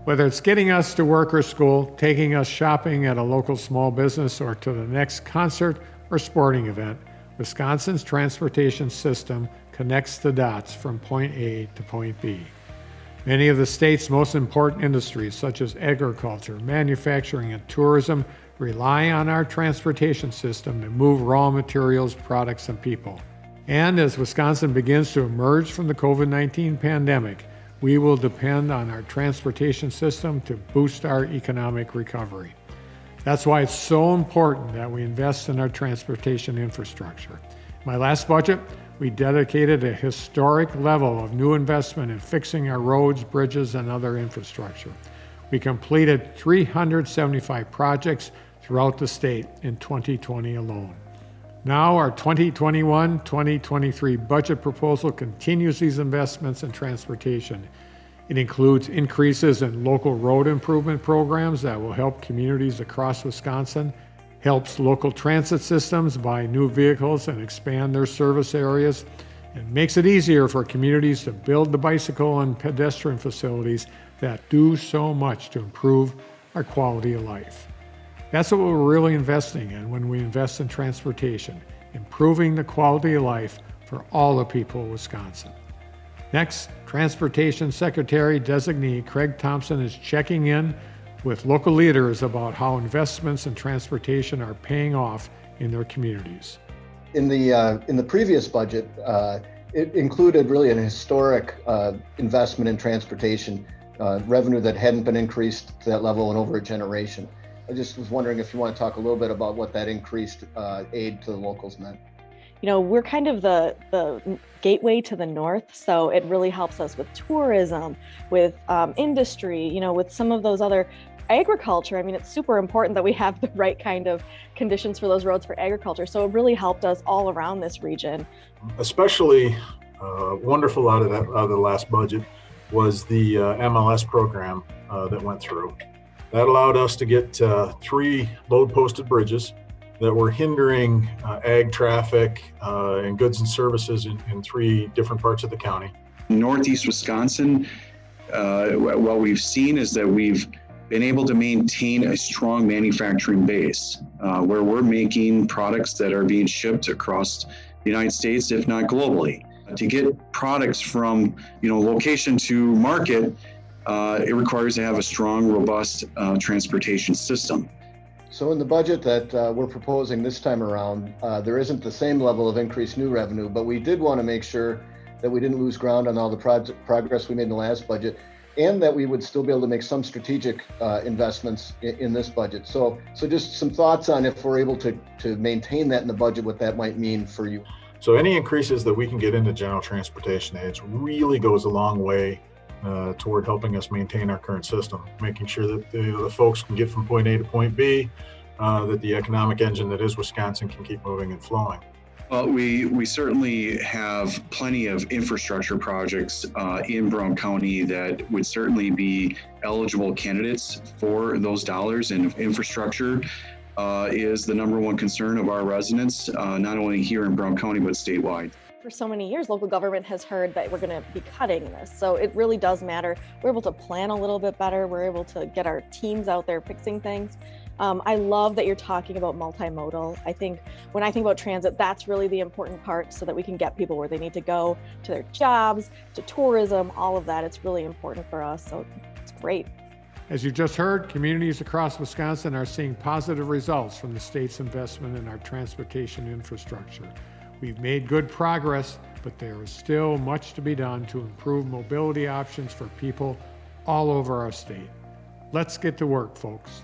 Whether it's getting us to work or school, taking us shopping at a local small business, or to the next concert or sporting event, Wisconsin's transportation system connects the dots from point A to point B. Many of the state's most important industries, such as agriculture, manufacturing, and tourism, rely on our transportation system to move raw materials, products, and people. And as Wisconsin begins to emerge from the COVID-19 pandemic, we will depend on our transportation system to boost our economic recovery. That's why it's so important that we invest in our transportation infrastructure. In my last budget, we dedicated a historic level of new investment in fixing our roads, bridges, and other infrastructure. We completed 375 projects throughout the state in 2020 alone. Now our 2021-2023 budget proposal continues these investments in transportation. It includes increases in local road improvement programs that will help communities across Wisconsin, helps local transit systems buy new vehicles and expand their service areas, and makes it easier for communities to build the bicycle and pedestrian facilities that do so much to improve our quality of life. That's what we're really investing in when we invest in transportation, improving the quality of life for all the people of Wisconsin. Next, Transportation Secretary Designee Craig Thompson is checking in with local leaders about how investments in transportation are paying off in their communities. In the previous budget, it included really an historic investment in transportation, revenue that hadn't been increased to that level in over a generation. I just was wondering if you want to talk a little bit about what that increased aid to the locals meant. You know, we're kind of the gateway to the north, so it really helps us with tourism, with industry, you know, with some of those other agriculture. I mean, it's super important that we have the right kind of conditions for those roads for agriculture. So it really helped us all around this region. Especially wonderful out of the last budget was the MLS program that went through. That allowed us to get 3 load-posted bridges that were hindering ag traffic and goods and services in 3 different parts of the county. Northeast Wisconsin, what we've seen is that we've been able to maintain a strong manufacturing base where we're making products that are being shipped across the United States, if not globally. To get products from location to market, it requires to have a strong, robust transportation system. So in the budget that we're proposing this time around, there isn't the same level of increased new revenue, but we did want to make sure that we didn't lose ground on all the progress we made in the last budget, and that we would still be able to make some strategic investments in this budget. So just some thoughts on if we're able to maintain that in the budget, what that might mean for you. So any increases that we can get into general transportation aids really goes a long way toward helping us maintain our current system, making sure that the folks can get from point A to point B, that the economic engine that is Wisconsin can keep moving and flowing. Well, we certainly have plenty of infrastructure projects in Brown County that would certainly be eligible candidates for those dollars, and infrastructure is the number one concern of our residents, not only here in Brown County, but statewide. For so many years, local government has heard that we're going to be cutting this. So it really does matter. We're able to plan a little bit better. We're able to get our teams out there fixing things. I love that you're talking about multimodal. I think when I think about transit, that's really the important part, so that we can get people where they need to go, to their jobs, to tourism, all of that. It's really important for us. So it's great. As you just heard, communities across Wisconsin are seeing positive results from the state's investment in our transportation infrastructure. We've made good progress, but there is still much to be done to improve mobility options for people all over our state. Let's get to work, folks.